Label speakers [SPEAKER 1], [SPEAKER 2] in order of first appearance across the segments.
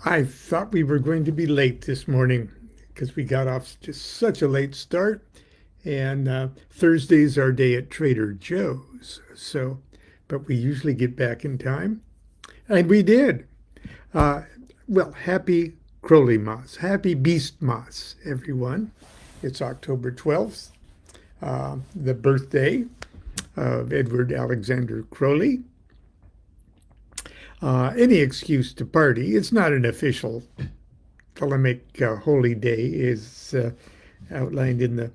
[SPEAKER 1] I thought we were going to be late this morning because we got off just such a late start. And Thursday's our day at Trader Joe's. But we usually get back in time. And we did. Uh, well, happy Crowley Moss. Happy Beast Moss, everyone. It's October 12th, the birthday of Edward Alexander Crowley. Any excuse to party. It's not an official Ptolemaic holy day is outlined in the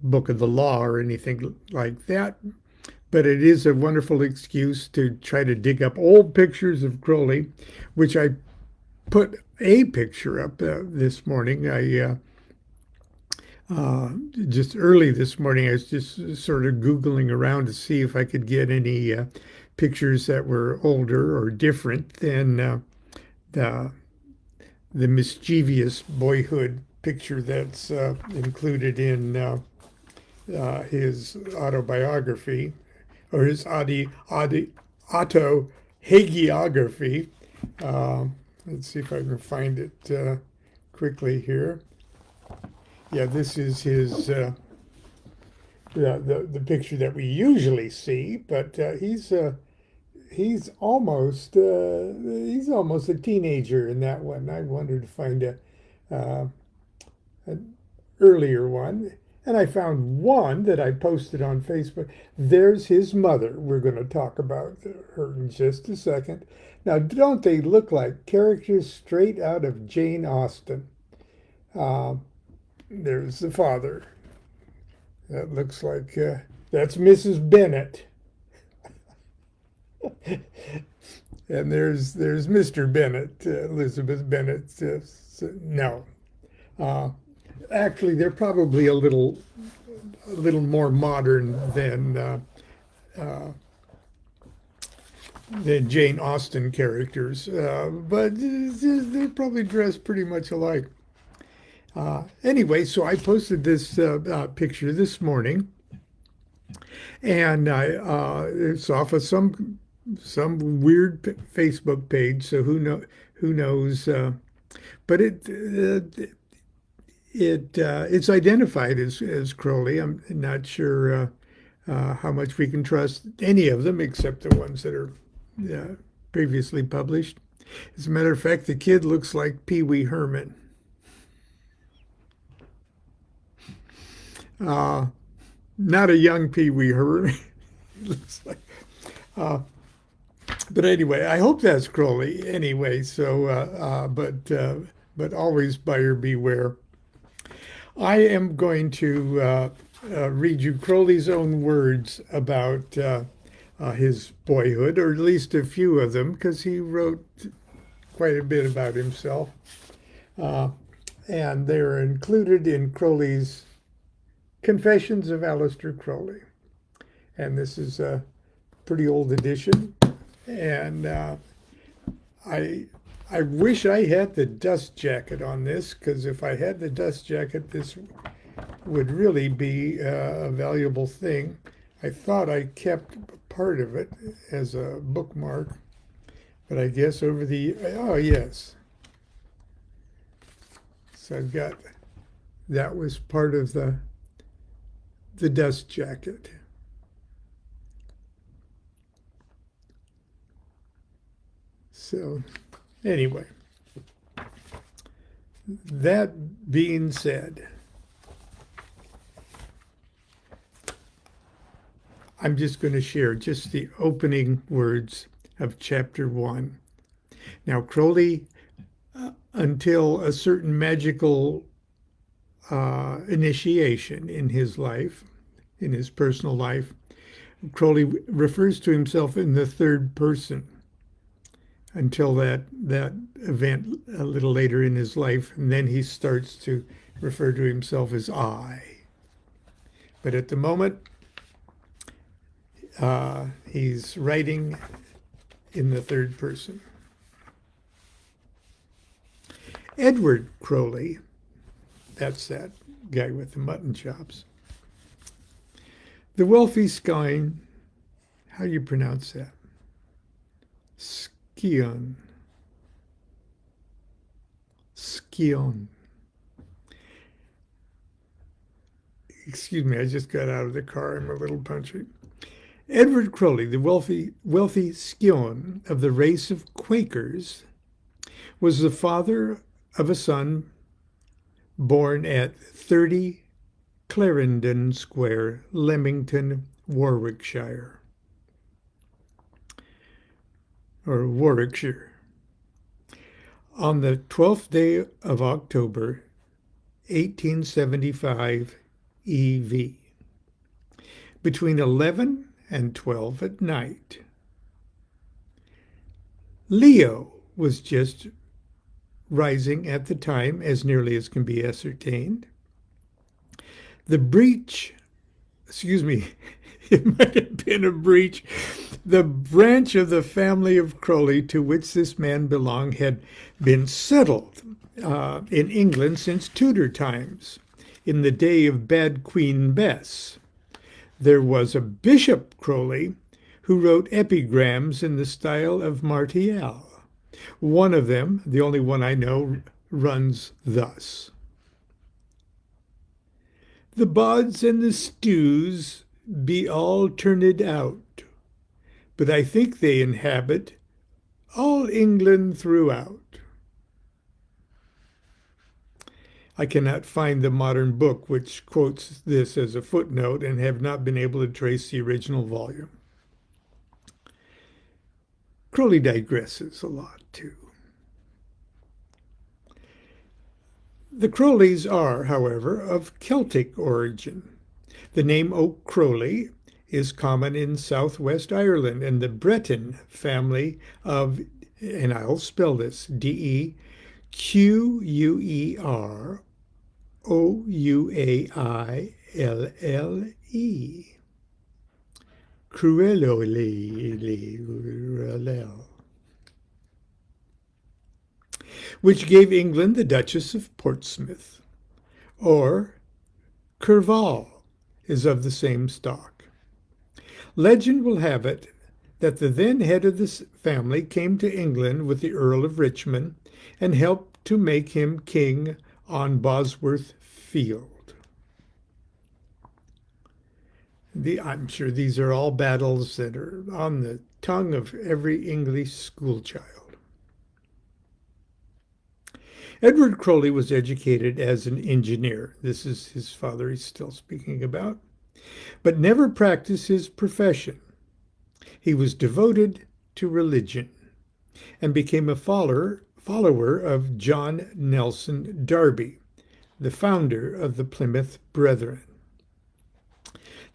[SPEAKER 1] book of the law or anything like that. But it is a wonderful excuse to try to dig up old pictures of Crowley, which I put a picture up this morning. I just early this morning, I was just sort of Googling around to see if I could get any pictures that were older or different than the the mischievous boyhood picture that's included in his autobiography or his auto hagiography. Let's see if I can find it quickly here. Yeah, this is his the picture that we usually see, but he's almost a teenager in that one. I wanted to find uh, an earlier one, and I found one that I posted on Facebook. There's his mother. We're going to talk about her in just a second. Now, don't they look like characters straight out of Jane Austen? Uh, there's the father. That looks like that's Mrs. Bennet. And there's Mr. Bennet, Elizabeth Bennet. No, uh, actually, they're probably a little more modern uh, than Jane Austen characters, but they're probably dressed pretty much alike. Anyway, so I posted this picture this morning, and it's off of some weird Facebook page. So who knows? But it's identified as Crowley. I'm not sure how much we can trust any of them, except the ones that are previously published. As a matter of fact, the kid looks like Pee Wee Herman. Uh, Not a young Pee Wee Herman. Looks like, uh, but anyway, I hope that's Crowley. Anyway, but always buyer beware. I am going to read you Crowley's own words about his boyhood, or at least a few of them, because he wrote quite a bit about himself. Uh, and they're included in Crowley's Confessions of Aleister Crowley. And this is a pretty old edition. And I I wish I had the dust jacket on this, because if I had the dust jacket, this would really be a valuable thing. I thought I kept part of it as a bookmark, but I guess over the, oh yes. So I've got, that was part of the dust jacket. So anyway, that being said, I'm just going to share just the opening words of chapter 1. Now, Crowley, until a certain magical initiation in his life, in his personal life, Crowley refers to himself in the third person until that event a little later in his life, and then he starts to refer to himself as I. But at the moment, he's writing in the third person. Edward Crowley, that's that guy with the mutton chops. The wealthy Scion, how do you pronounce that? Scion. Scion. Excuse me, I just got out of the car. I'm a little punchy. Edward Crowley, the wealthy scion of the race of Quakers, was the father of a son born at 30 Clarendon Square, Leamington, Warwickshire, or Warwickshire, on the 12th day of October, 1875 EV, between 11 and 12 at night. Leo was just rising at the time, as nearly as can be ascertained. The breach, excuse me, it might have been a breach. The branch of the family of Crowley to which this man belonged had been settled in England since Tudor times, in the day of Bad Queen Bess. There was a Bishop Crowley who wrote epigrams in the style of Martial. One of them, the only one I know, runs thus. The bods and the stews be all turned out, but I think they inhabit all England throughout. I cannot find the modern book which quotes this as a footnote and have not been able to trace the original volume. Crowley digresses a lot, too. The Crowleys are, however, of Celtic origin. The name O'Crowley is common in southwest Ireland, and the Breton family of, and I'll spell this, Dequeuiroule. Crewelole, which gave England the Duchess of Portsmouth, or Curval is of the same stock. Legend will have it that the then head of this family came to England with the Earl of Richmond and helped to make him king on Bosworth Field. I'm sure these are all battles that are on the tongue of every English schoolchild. Edward Crowley was educated as an engineer. This is his father he's still speaking about, but never practiced his profession. He was devoted to religion and became a follower of John Nelson Darby, the founder of the Plymouth Brethren.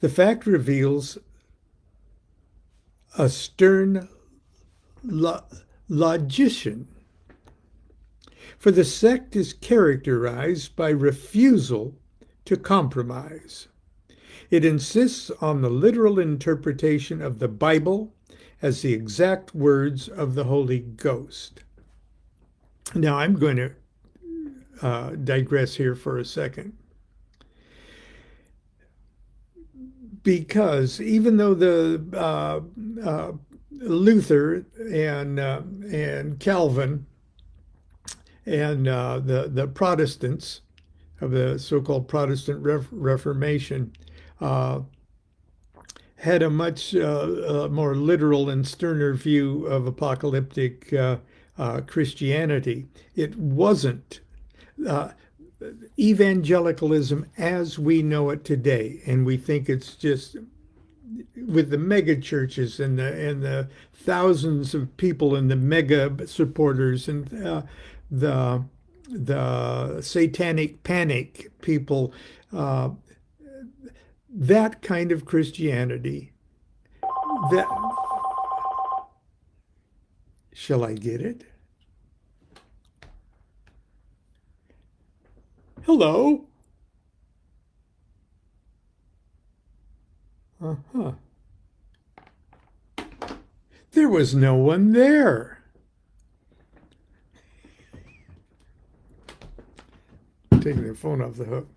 [SPEAKER 1] The fact reveals a stern logician, for the sect is characterized by refusal to compromise. It insists on the literal interpretation of the Bible as the exact words of the Holy Ghost. Now, I'm going to digress here for a second. Because even though the Luther and Calvin and the Protestants of the so-called Protestant Reformation had a much more literal and sterner view of apocalyptic Christianity, it wasn't evangelicalism as we know it today, and we think it's just with the mega churches and the thousands of people and the mega supporters and the satanic panic people, that kind of Christianity. That shall I get it? Hello. Uh-huh. There was no one there. Taking the phone off the hook.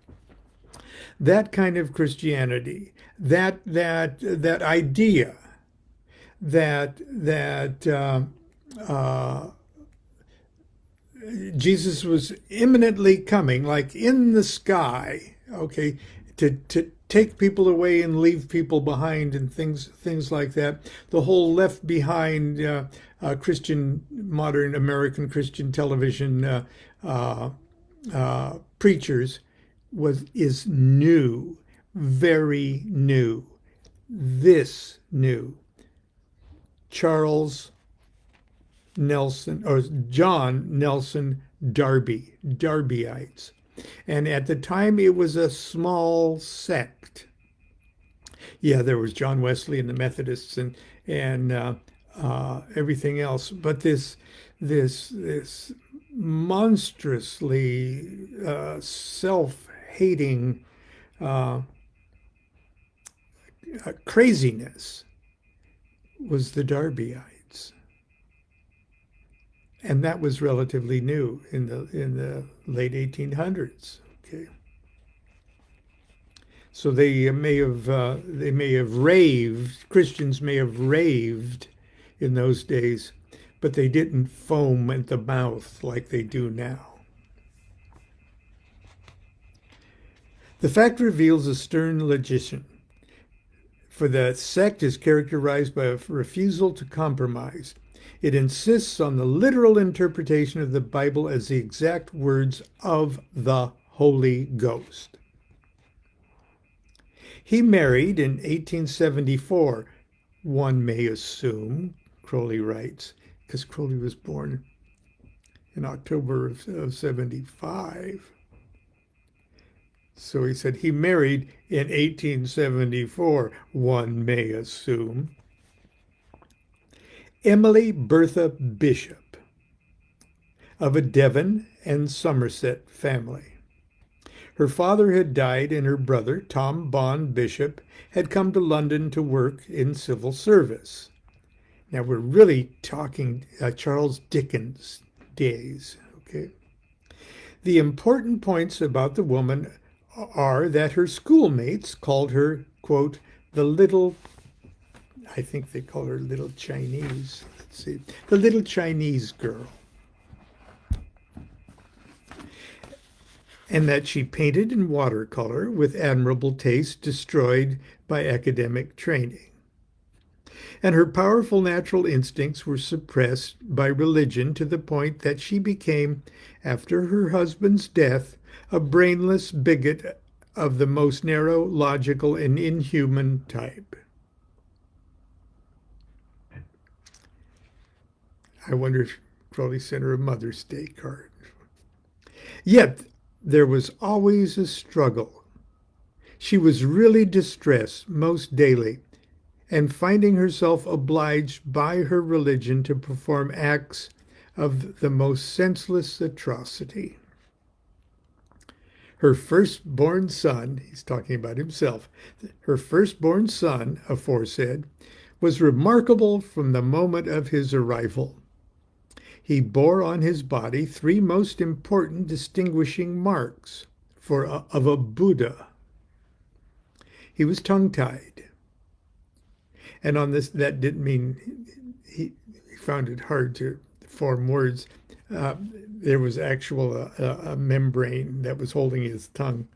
[SPEAKER 1] That kind of Christianity, that idea that Jesus was imminently coming, like in the sky, okay, to take people away and leave people behind and things like that. The whole left behind Christian, modern American Christian television preachers is new, very new. This new. Charles Nelson or John Nelson Darby, Darbyites. And at the time, it was a small sect. Yeah, there was John Wesley and the Methodists and everything else. But this monstrously self-hating craziness was the Darbyites. And that was relatively new in the late 1800s. Okay, so they may have raved. Christians may have raved in those days, but they didn't foam at the mouth like they do now. The fact reveals a stern logician, for the sect is characterized by a refusal to compromise. It insists on the literal interpretation of the Bible as the exact words of the Holy Ghost. He married in 1874, one may assume, Crowley writes, because Crowley was born in October of 75. So he said he married in 1874, one may assume, Emily Bertha Bishop, of a Devon and Somerset family. Her father had died, and her brother, Tom Bond Bishop, had come to London to work in civil service. Now we're really talking Charles Dickens days, okay? The important points about the woman are that her schoolmates called her, quote, the little, I think they call her little Chinese. Let's see, the little Chinese girl. And that she painted in watercolor with admirable taste destroyed by academic training. And her powerful natural instincts were suppressed by religion to the point that she became, after her husband's death, a brainless bigot of the most narrow, logical, and inhuman type. I wonder if Crowley sent her a Mother's Day card. Yet there was always a struggle. She was really distressed most daily, and finding herself obliged by her religion to perform acts of the most senseless atrocity. Her firstborn son, he's talking about himself, her firstborn son, aforesaid, was remarkable from the moment of his arrival. He bore on his body three most important distinguishing marks of a Buddha. He was tongue-tied. And on this, that didn't mean he found it hard to form words. There was actual a membrane that was holding his tongue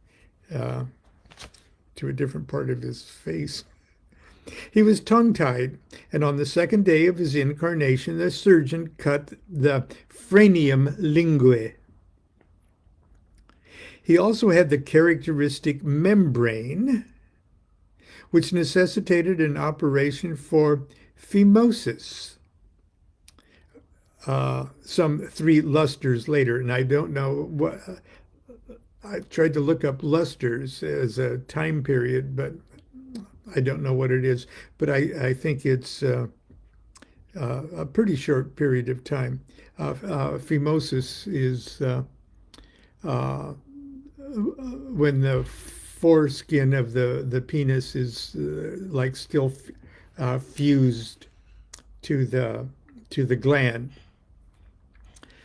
[SPEAKER 1] to a different part of his face. He was tongue-tied, and on the second day of his incarnation, the surgeon cut the frenium linguae. He also had the characteristic membrane, which necessitated an operation for phimosis, some 3 lusters later. And I don't know what, I tried to look up lusters as a time period, but I don't know what it is. But I think it's a pretty short period of time. Phimosis is when the foreskin of the penis is like still fused to the gland.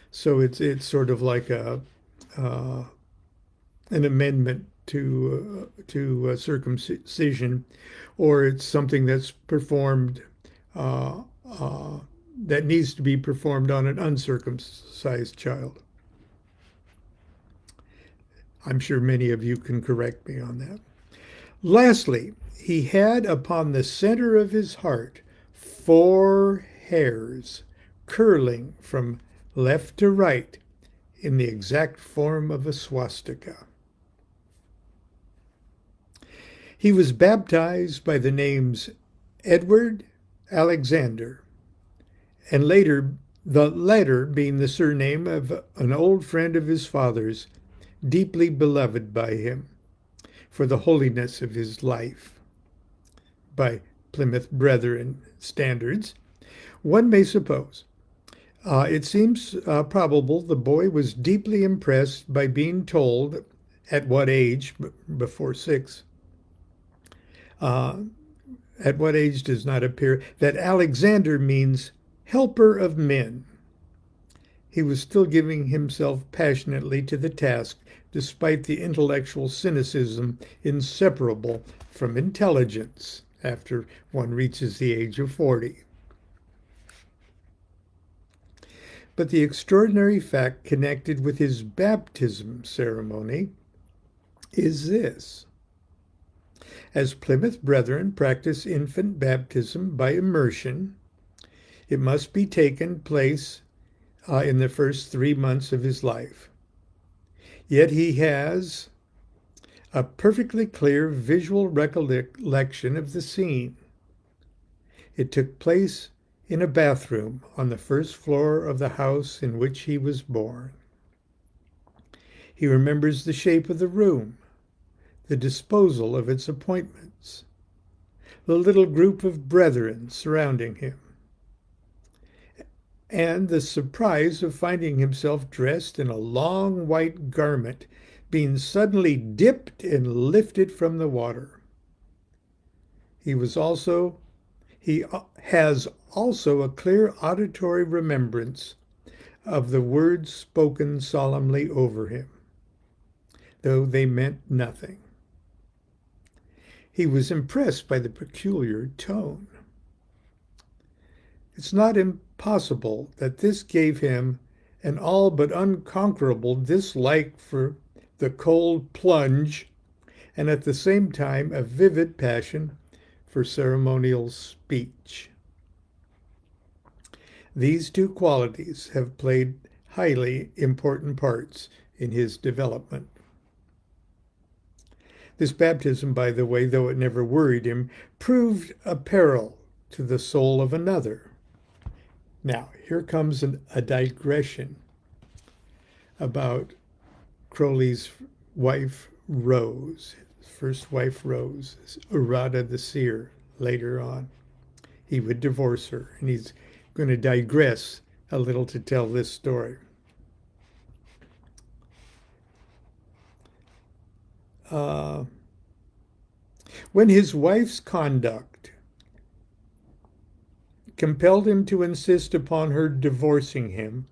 [SPEAKER 1] So it's sort of like an amendment to circumcision, or it's something that's performed that needs to be performed on an uncircumcised child. I'm sure many of you can correct me on that. Lastly, he had upon the center of his heart 4 hairs curling from left to right in the exact form of a swastika. He was baptized by the names Edward Alexander, and later the latter being the surname of an old friend of his father's, deeply beloved by him for the holiness of his life. By Plymouth Brethren standards, one may suppose. It seems probable the boy was deeply impressed by being told, at what age, before 6, at what age does not appear, that Alexander means helper of men. He was still giving himself passionately to the task, despite the intellectual cynicism inseparable from intelligence after one reaches the age of 40. But the extraordinary fact connected with his baptism ceremony is this. As Plymouth Brethren practice infant baptism by immersion, it must be taken place in the first 3 months of his life. Yet he has a perfectly clear visual recollection of the scene. It took place in a bathroom on the first floor of the house in which he was born. He remembers the shape of the room, the disposal of its appointments, the little group of brethren surrounding him, and the surprise of finding himself dressed in a long white garment being suddenly dipped and lifted from the water. He has also a clear auditory remembrance of the words spoken solemnly over him, though they meant nothing. He was impressed by the peculiar tone. It's not impossible that this gave him an all but unconquerable dislike for the cold plunge, and at the same time a vivid passion for ceremonial speech. These 2 qualities have played highly important parts in his development. This baptism, by the way, though it never worried him, proved a peril to the soul of another. Now, here comes a digression about Crowley's wife, Rose, his first wife, Rose, Urrata the seer, later on. He would divorce her, and he's going to digress a little to tell this story. When his wife's conduct compelled him to insist upon her divorcing him,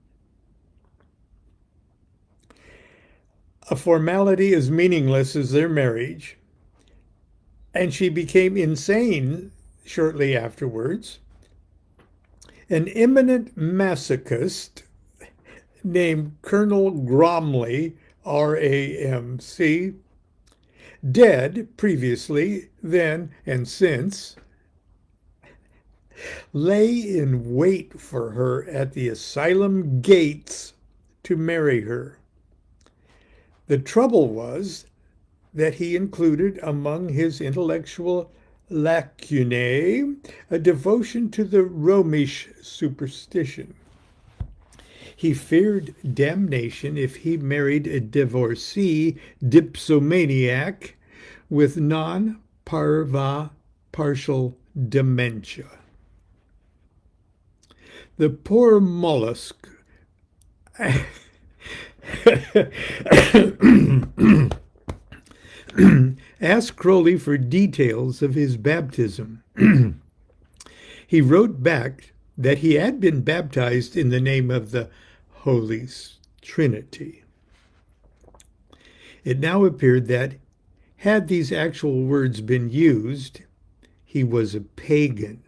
[SPEAKER 1] a formality as meaningless as their marriage, and she became insane shortly afterwards, an eminent masochist named Colonel Gromley, R-A-M-C, dead previously, then, and since, lay in wait for her at the asylum gates to marry her. The trouble was that he included among his intellectual lacunae a devotion to the Romish superstition. He feared damnation if he married a divorcee dipsomaniac with non-parva partial dementia. The poor mollusk asked Crowley for details of his baptism. He wrote back that he had been baptized in the name of the Holy Trinity. It now appeared that, had these actual words been used, he was a pagan,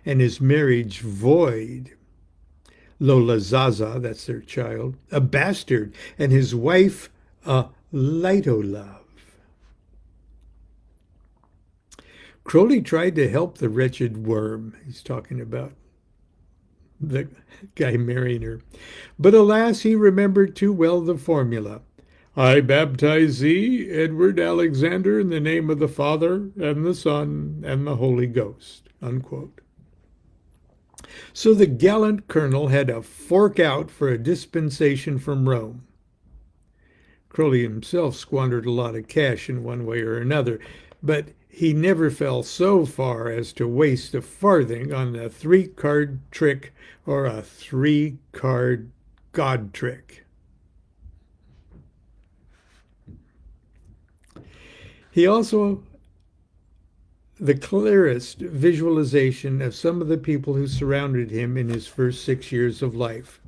[SPEAKER 1] and his marriage void. Lola Zaza, that's their child, a bastard, and his wife a Litolove. Crowley tried to help the wretched worm. He's talking about the guy marrying her. But alas, he remembered too well the formula. I baptize thee, Edward Alexander, in the name of the Father, and the Son, and the Holy Ghost. Unquote. So the gallant colonel had to fork out for a dispensation from Rome. Crowley himself squandered a lot of cash in one way or another, but he never fell so far as to waste a farthing on a 3-card trick or a 3-card God trick. He also the clearest visualization of some of the people who surrounded him in his first 6 years of life,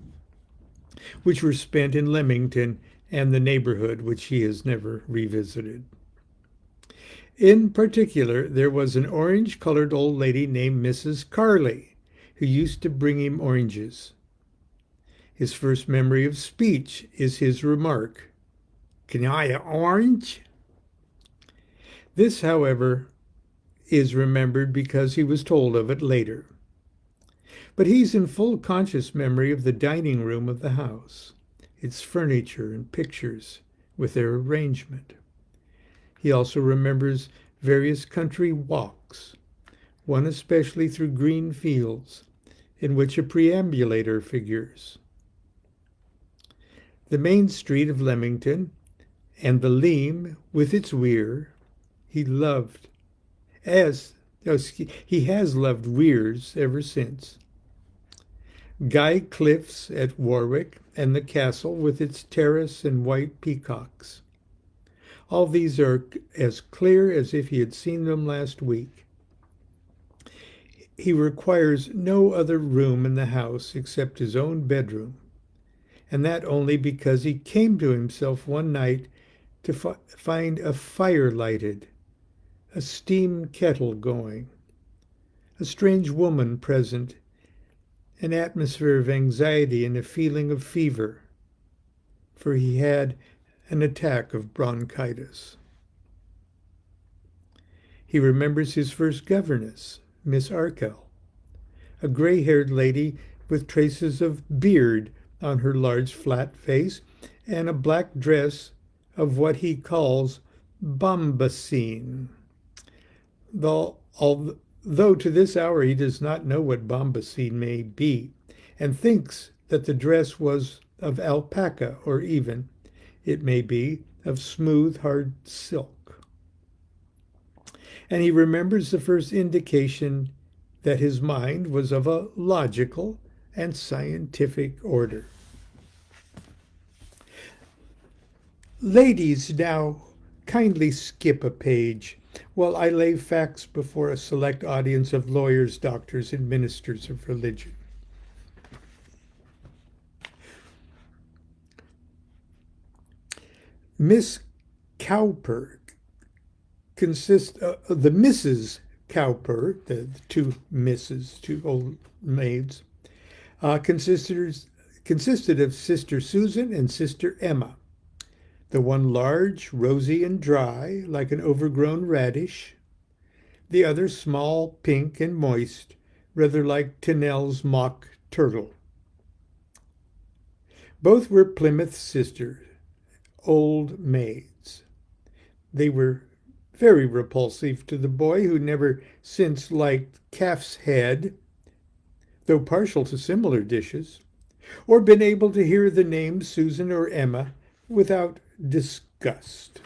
[SPEAKER 1] which were spent in Leamington and the neighborhood, which he has never revisited. In particular, there was an orange-colored old lady named Mrs. Crowley, who used to bring him oranges. His first memory of speech is his remark, "Can I have an orange?" This, however, is remembered because he was told of it later. But he's in full conscious memory of the dining room of the house, its furniture and pictures with their arrangement. He also remembers various country walks, one especially through green fields, in which a perambulator figures. The main street of Leamington and the Leam with its weir he loved, he has loved weirs ever since. Guy Cliffs at Warwick and the castle with its terrace and white peacocks. All these are as clear as if he had seen them last week. He requires no other room in the house except his own bedroom, and that only because he came to himself one night to find a fire lighted, a steam kettle going, a strange woman present, an atmosphere of anxiety and a feeling of fever, for he had an attack of bronchitis. He remembers his first governess, Miss Arkell, a gray-haired lady with traces of beard on her large flat face and a black dress of what he calls bombacine. Although to this hour he does not know what bombacine may be, and thinks that the dress was of alpaca, or even, it may be, of smooth, hard silk. And he remembers the first indication that his mind was of a logical and scientific order. Ladies, now kindly skip a page while I lay facts before a select audience of lawyers, doctors, and ministers of religion. Miss Cowper the Mrs. Cowper, the two misses, two old maids, consisted of Sister Susan and Sister Emma. The one large, rosy, and dry, like an overgrown radish. The other small, pink, and moist, rather like Tennell's mock turtle. Both were Plymouth sisters, old maids. They were very repulsive to the boy, who never since liked calf's head, though partial to similar dishes, or been able to hear the names Susan or Emma without disgust.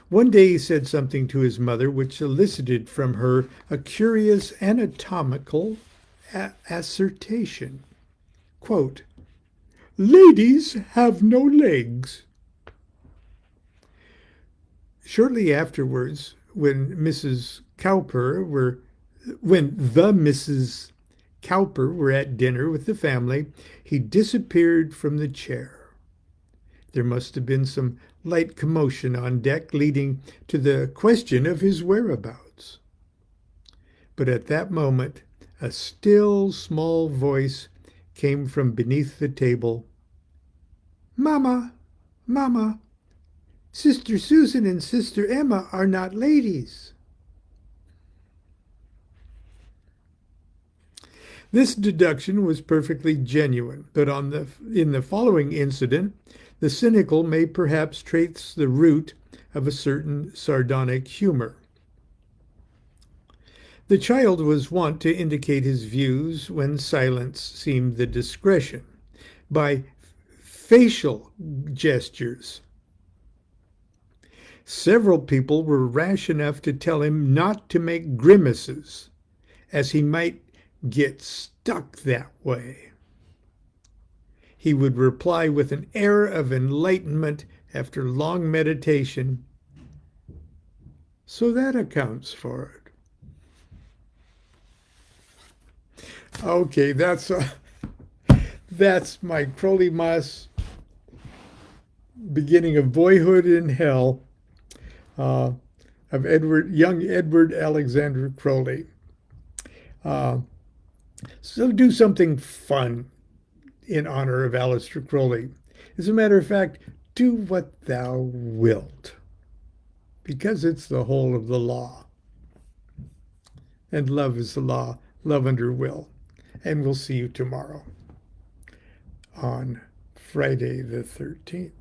[SPEAKER 1] One day he said something to his mother which elicited from her a curious anatomical assertion. Quote, "Ladies have no legs." Shortly afterwards, when the Mrs. Cowper were at dinner with the family, he disappeared from the chair. There must have been some light commotion on deck leading to the question of his whereabouts. But at that moment, a still, small voice came from beneath the table. Mama, Mama, Sister Susan and Sister Emma are not ladies. This deduction was perfectly genuine, but in the following incident, the cynical may perhaps trace the root of a certain sardonic humor. The child was wont to indicate his views when silence seemed the discretion by facial gestures. Several people were rash enough to tell him not to make grimaces, as he might get stuck that way. He would reply with an air of enlightenment after long meditation, "So that accounts for it." Okay, that's my Crowley Moss beginning of Boyhood in Hell of young Edward Alexander Crowley. So do something fun in honor of Aleister Crowley. As a matter of fact, do what thou wilt, because it's the whole of the law. And love is the law, love under will. And we'll see you tomorrow on Friday the 13th.